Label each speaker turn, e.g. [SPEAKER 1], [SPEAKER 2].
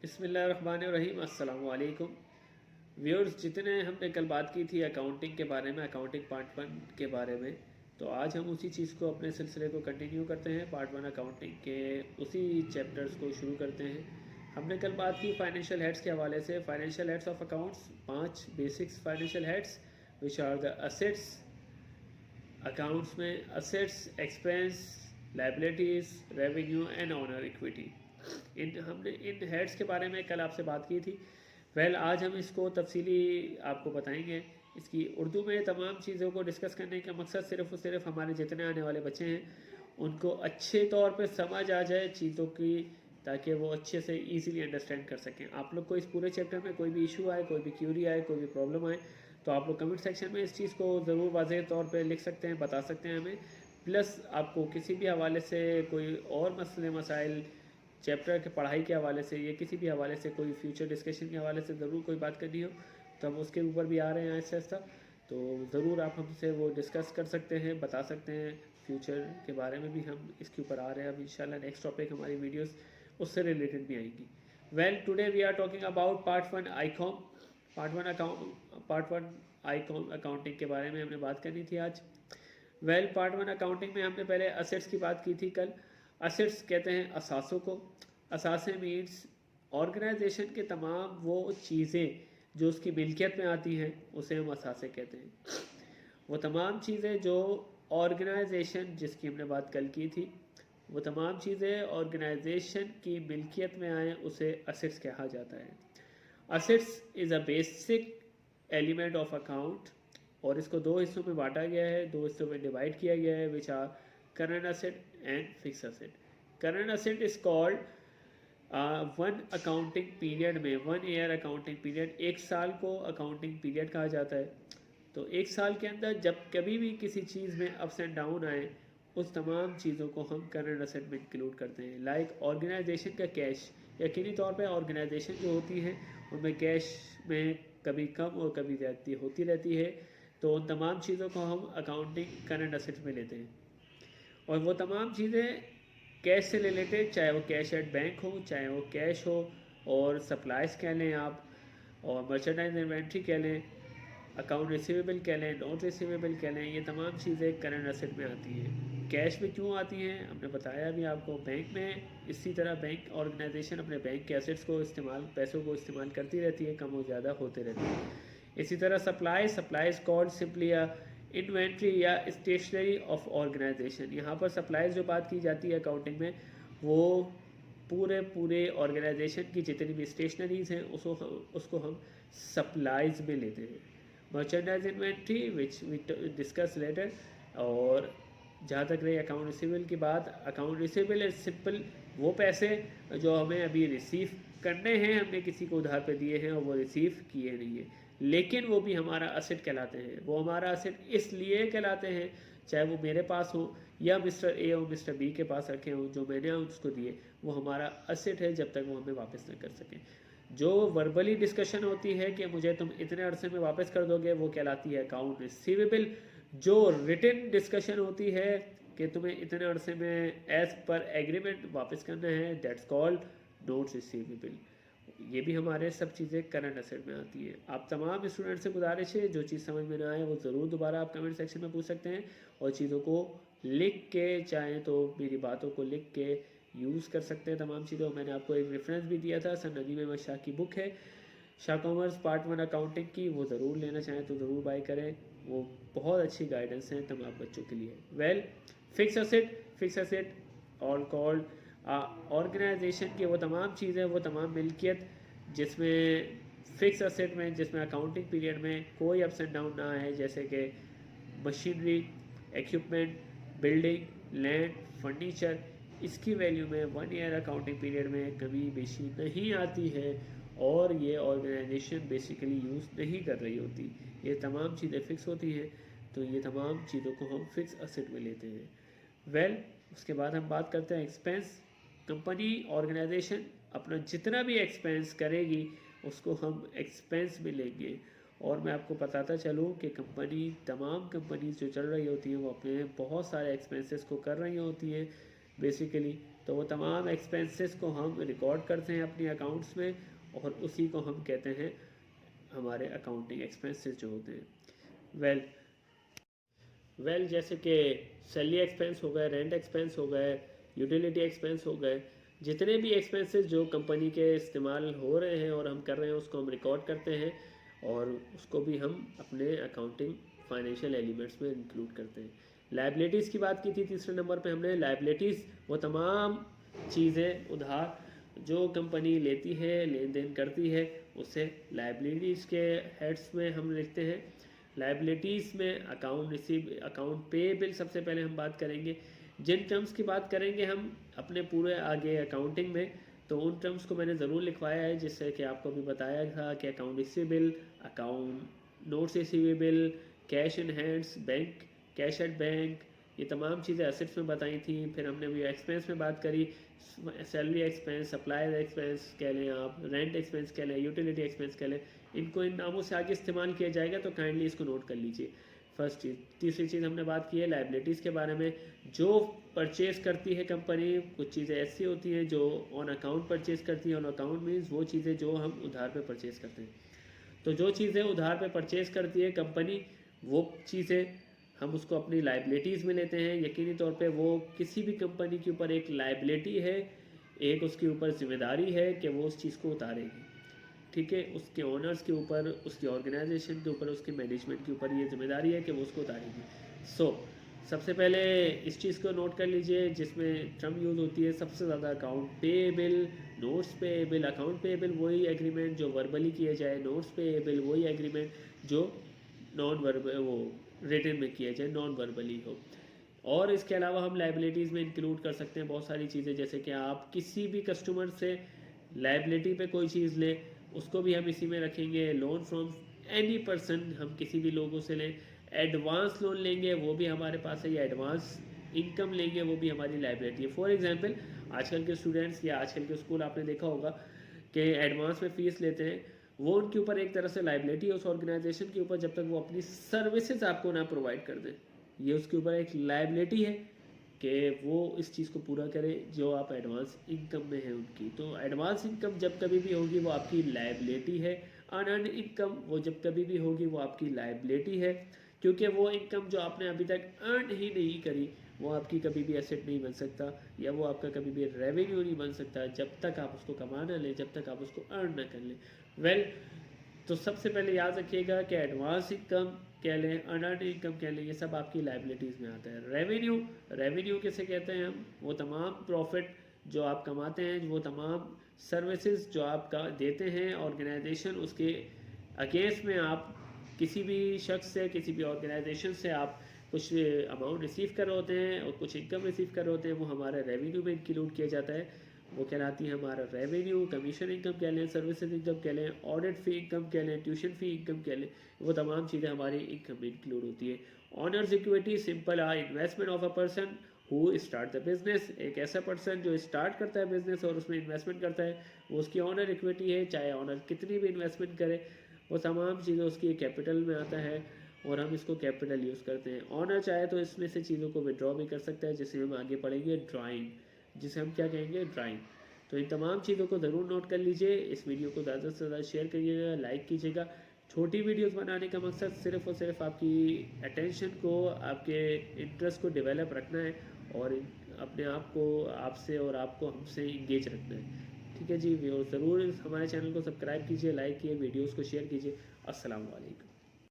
[SPEAKER 1] बिस्मिल्लाहिर्रहमानिर्रहीम। अस्सलाम वालेकुम व्यूअर्स। जितने हमने कल बात की थी अकाउंटिंग के बारे में, अकाउंटिंग पार्ट 1 के बारे में, तो आज हम उसी चीज़ को, अपने सिलसिले को कंटिन्यू करते हैं। पार्ट 1 अकाउंटिंग के उसी चैप्टर्स को शुरू करते हैं। हमने कल बात की फाइनेंशियल हेड्स के हवाले से। Financial heads of accounts, 5 basics financial heads which are the assets. Accounts में assets, expense, liabilities, revenue and owner equity. हमने इन हेड्स के बारे में कल आपसे बात की थी। आज हम इसको तफसीली आपको बताएंगे। इसकी उर्दू में तमाम चीज़ों को डिस्कस करने का मकसद सिर्फ़ और सिर्फ हमारे जितने आने वाले बच्चे हैं उनको अच्छे तौर पे समझ आ जाए चीज़ों की, ताकि वो अच्छे से इजीली अंडरस्टैंड कर सकें। आप लोग को इस पूरे चैप्टर में कोई भी इशू आए, कोई भी क्यूरी आए, कोई भी प्रॉब्लम आए, तो आप लोग कमेंट सेक्शन में इस चीज़ को ज़रूर वाज़ेह तौर पे लिख सकते हैं, बता सकते हैं हमें। प्लस आपको किसी भी हवाले से कोई और मसले मसाइल, चैप्टर के पढ़ाई के हवाले से या किसी भी हवाले से, कोई फ्यूचर डिस्कशन के हवाले से ज़रूर कोई बात करनी हो, तो हम उसके ऊपर भी आ रहे हैं आहिस्ता आहिस्ता। तो ज़रूर आप हमसे वो डिस्कस कर सकते हैं, बता सकते हैं। फ्यूचर के बारे में भी हम इसके ऊपर आ रहे हैं। अब इंशाल्लाह नेक्स्ट टॉपिक हमारी वीडियोस उससे रिलेटेड भी आएंगी। Today we are talking about part 1 ICom. Part one ICom accounting के बारे में हमने बात करनी थी आज। पार्ट 1 अकाउंटिंग में हमने पहले असेट्स की बात की थी कल। असेट्स कहते हैं असासों को। असासे मीन्स ऑर्गेनाइजेशन के तमाम वो चीज़ें जो उसकी मिल्कियत में आती हैं, उसे हम असासे कहते हैं। वो तमाम चीज़ें जो ऑर्गेनाइजेशन, जिसकी हमने बात कल की थी, वो तमाम चीज़ें ऑर्गेनाइजेशन की मिल्कियत में आए, उसे असेट्स कहा जाता है। Assets is a basic element of account, और इसको दो हिस्सों में बांटा गया है, दो हिस्सों में डिवाइड किया गया है, which are current asset and fix asset. Current asset is called one accounting period में, 1 ईयर अकाउंटिंग पीरियड, एक साल को अकाउंटिंग पीरियड कहा जाता है। तो एक साल के अंदर जब कभी भी किसी चीज़ में अप्स एंड डाउन आए, उस तमाम चीज़ों को हम करंट असेट में इंक्लूड करते हैं। लाइक ऑर्गेनाइजेशन का कैश, यकीनी तौर पे ऑर्गेनाइजेशन जो होती है उनमें कैश में कभी कम और कभी ज़्यादती होती रहती है, तो उन तमाम चीज़ों को हम अकाउंटिंग करंट असेट में लेते हैं। और वो तमाम चीज़ें कैश से रिलेटेड, चाहे वो कैश एट बैंक हो, चाहे वो कैश हो और सप्लाइज कह लें आप, और मर्चेंडाइज इन्वेंट्री कह लें, अकाउंट रिसीवेबल कह लें, नॉट रिसीवेबल कह लें, ये तमाम चीज़ें करंट असेट में आती हैं। कैश में क्यों आती हैं हमने बताया भी आपको। बैंक में इसी तरह बैंक ऑर्गेनाइजेशन अपने बैंक के एसेट्स को इस्तेमाल, पैसों को इस्तेमाल करती रहती है, कम और ज़्यादा होते रहते हैं। इसी तरह सप्लाइज कॉल्ड सिंपली इन्वेंट्री या स्टेशनरी ऑफ ऑर्गेनाइजेशन। यहाँ पर सप्लाइज जो बात की जाती है अकाउंटिंग में, वो पूरे ऑर्गेनाइजेशन की जितनी भी स्टेशनरीज हैं उसको हम सप्लाइज में लेते हैं। Merchandise inventory which we discuss later. और जहाँ तक रही अकाउंट रिसीवेबल की बात, अकाउंट रिसीवेबल इज सिंपल वो पैसे जो हमें अभी रिसीव करने हैं, हमने किसी को उधार पे दिए हैं और वो रिसीव किए नहीं है, लेकिन वो भी हमारा असेट कहलाते हैं। वो हमारा असेट इसलिए कहलाते हैं, चाहे वो मेरे पास हो या मिस्टर ए और मिस्टर बी के पास रखे हों, जो मैंने उसको दिए, वो हमारा असेट है जब तक वो हमें वापस न कर सकें। जो वर्बली डिस्कशन होती है कि मुझे तुम इतने अरसे में वापस कर दोगे, वो कहलाती है अकाउंट रिसीवेबल। जो रिटन डिस्कशन होती है कि तुम्हें इतने अरसे में एज पर एग्रीमेंट वापस करना है, दैट्स कॉल्ड नोट रिसीवेबल। ये भी हमारे सब चीज़ें करंट असेट में आती हैं। आप तमाम स्टूडेंट से गुजारिश है, जो चीज़ समझ में ना आए वो ज़रूर दोबारा आप कमेंट सेक्शन में पूछ सकते हैं, और चीज़ों को लिख के, चाहें तो मेरी बातों को लिख के यूज़ कर सकते हैं तमाम चीज़ों। मैंने आपको एक रेफरेंस भी दिया था, सर नदीम अहमद शाह की बुक है शाह कॉमर्स पार्ट 1 अकाउंटिंग की, वो ज़रूर लेना चाहें तो ज़रूर बाई करें। वो बहुत अच्छी गाइडेंस है तमाम बच्चों के लिए। Fix asset all called organisation की वो तमाम चीज़ें, वो तमाम मिल्कियत जिसमें फिक्स असेट में, जिसमें अकाउंटिंग पीरियड में कोई अप्स एंड डाउन ना है, जैसे कि machinery, equipment, building, land, furniture, इसकी वैल्यू में 1 ईयर अकाउंटिंग पीरियड में कभी बेशी नहीं आती है, और ये ऑर्गेनाइजेशन बेसिकली यूज़ नहीं कर रही होती। ये तमाम चीज़ें फ़िक्स होती हैं, तो ये तमाम चीज़ों को हम फिक्स असेट में लेते हैं। उसके बाद हम बात करते हैं एक्सपेंस। कंपनी, ऑर्गेनाइजेशन अपना जितना भी एक्सपेंस करेगी उसको हम एक्सपेंस में लेंगे। और मैं आपको बताता चलूँ कि तमाम कंपनीज जो चल रही होती हैं वो अपने बहुत सारे एक्सपेंसेस को कर रही होती हैं बेसिकली। तो वो तमाम एक्सपेंसेस को हम रिकॉर्ड करते हैं अपनी अकाउंट्स में और उसी को हम कहते हैं हमारे अकाउंटिंग एक्सपेंसेस जो होते हैं। वेल जैसे कि सैलरी एक्सपेंस हो गए, रेंट एक्सपेंस हो गए, यूटिलिटी एक्सपेंस हो गए, जितने भी एक्सपेंसेस जो कंपनी के इस्तेमाल हो रहे हैं और हम कर रहे हैं उसको हम रिकॉर्ड करते हैं और उसको भी हम अपने अकाउंटिंग फाइनेंशियल एलिमेंट्स में इंक्लूड करते हैं। लाइबिलिटीज़ की बात की थी तीसरे नंबर पे हमने। लाइबिलिटीज़ वो तमाम चीज़ें उधार जो कंपनी लेती है, लेन देन करती है, उसे लाइबिलिटीज़ के हेड्स में हम लिखते हैं। लाइबिलिटीज़ में अकाउंट रिसीव, अकाउंट पेएबल सबसे पहले हम बात करेंगे। जिन टर्म्स की बात करेंगे हम अपने पूरे आगे अकाउंटिंग में, तो उन टर्म्स को मैंने ज़रूर लिखवाया है, जिससे कि आपको भी बताया था कि account receivable, account notes receivable, cash in hands, bank, cash at bank, ये तमाम चीज़ें असेट्स में बताई थी। फिर हमने भी एक्सपेंस में बात करी, सैलरी एक्सपेंस, सप्लायर एक्सपेंस कह लें आप, रेंट एक्सपेंस कह लें, यूटिलिटी एक्सपेंस कह लें, इनको इन नामों से आगे इस्तेमाल किया जाएगा, तो काइंडली इसको नोट कर लीजिए। फर्स्ट चीज़। तीसरी चीज़ हमने बात की है लाइबिलिटीज़ के बारे में। जो परचेज़ करती है कंपनी, कुछ चीज़ें ऐसी होती हैं जो ऑन अकाउंट परचेज़ करती हैं। ऑन अकाउंट मीन्स वो चीज़ें जो हम उधार पे परचेज़ करते हैं। तो जो चीज़ें उधार पे परचेज़ करती है कंपनी, वो चीज़ें हम उसको अपनी लाइबिलिटीज़ में लेते हैं। यकीनी तौर पे वो किसी भी कंपनी के ऊपर एक लाइबिलिटी है, एक उसके ऊपर जिम्मेदारी है कि वो उस चीज़ को उतारेगी। ठीक है, उसके ओनर्स के ऊपर, उसकी ऑर्गेनाइजेशन के ऊपर, उसके मैनेजमेंट के ऊपर ये जिम्मेदारी है कि वो उसको उतारेगी। सबसे पहले इस चीज़ को नोट कर लीजिए, जिसमें टर्म यूज़ होती है सबसे ज़्यादा account payable, notes payable. Account payable वही एग्रीमेंट जो वर्बली किया जाए, नोट्स पेएबल वही एग्रीमेंट जो नॉन वर्बल, वो रिटन में किया जाए, नॉन वर्बली हो। और इसके अलावा हम लाइबिलिटीज़ में इंक्लूड कर सकते हैं बहुत सारी चीज़ें, जैसे कि आप किसी भी कस्टमर से लाइबिलिटी पे कोई चीज़ लें, उसको भी हम इसी में रखेंगे। लोन फ्रॉम एनी पर्सन, हम किसी भी लोगों से लें। एडवांस लोन लेंगे, वो भी हमारे पास है। या एडवांस इनकम लेंगे, वो भी हमारी लाइबिलिटी है। फॉर एग्जांपल, आजकल के स्टूडेंट्स या आजकल के स्कूल आपने देखा होगा कि एडवांस में फ़ीस लेते हैं, वो उनके ऊपर एक तरह से लाइबिलिटी है उस ऑर्गेनाइजेशन के ऊपर, जब तक वो अपनी सर्विसेज आपको ना प्रोवाइड कर दें। ये उसके ऊपर एक लाइबिलिटी है कि वो इस चीज़ को पूरा करे जो आप एडवांस इनकम में है उनकी। तो एडवांस इनकम जब कभी भी होगी वो आपकी लाइबिलिटी है। अनअर्न्ड इनकम वो जब कभी भी होगी वो आपकी लाइबिलिटी है, क्योंकि वो इनकम जो आपने अभी तक अर्न ही नहीं करी, वो आपकी कभी भी एसेट नहीं बन सकता, या वो आपका कभी भी रेवेन्यू नहीं बन सकता जब तक आप उसको कमा ना लें, जब तक आप उसको अर्न ना कर लें। तो सबसे पहले याद रखिएगा कि एडवांस इनकम कह लें, अनअर्न्ड इनकम कह लें, ये सब आपकी लाइबिलिटीज़ में आता है। रेवेन्यू किसे कहते हैं हम? वो तमाम प्रॉफिट जो आप कमाते हैं, वो तमाम सर्विसेज जो आप देते हैं ऑर्गेनाइजेशन, उसके अगेंस्ट में आप किसी भी शख्स से, किसी भी ऑर्गेनाइजेशन से आप कुछ अमाउंट रिसीव कर रहे होते हैं और कुछ इनकम रिसीव कर रहे होते हैं, वो हमारे रेवेन्यू में इंक्लूड किया जाता है। वो कहलाती है हमारा रेवेन्यू। कमीशन इनकम कह लें, सर्विसेज इनकम कह लें, ऑडिट फ़ी इनकम कह लें, ट्यूशन फ़ी इनकम कह लें, वो तमाम चीज़ें हमारी इनकम में इंक्लूड होती है। Owner's equity simple uh investment of a person who start the business. एक ऐसा पर्सन जो स्टार्ट करता है बिजनेस और उसमें इन्वेस्टमेंट करता है, वो उसकी ऑनर इक्विटी है। चाहे ऑनर कितनी भी इन्वेस्टमेंट करे, वो तमाम चीज़ें उसकी कैपिटल में आता है और हम इसको कैपिटल यूज़ करते हैं। ऑनर चाहे तो इसमें से चीज़ों को विड्रॉ भी कर सकता है, जिसे हम आगे पढ़ेंगे ड्राइंग, जिसे हम क्या कहेंगे, ड्राइंग। तो इन तमाम चीज़ों को ज़रूर नोट कर लीजिए। इस वीडियो को ज़्यादा से ज़्यादा शेयर करिएगा, लाइक कीजिएगा। छोटी वीडियोस बनाने का मकसद सिर्फ़ और सिर्फ आपकी अटेंशन को, आपके इंटरेस्ट को डेवलप रखना है और अपने आप को आपसे और आपको हमसे इंगेज रखना है। ठीक है जी, ज़रूर हमारे चैनल को सब्सक्राइब कीजिए, लाइक कीजिए, वीडियोज़ को शेयर कीजिए। अस्सलाम वालेकुम।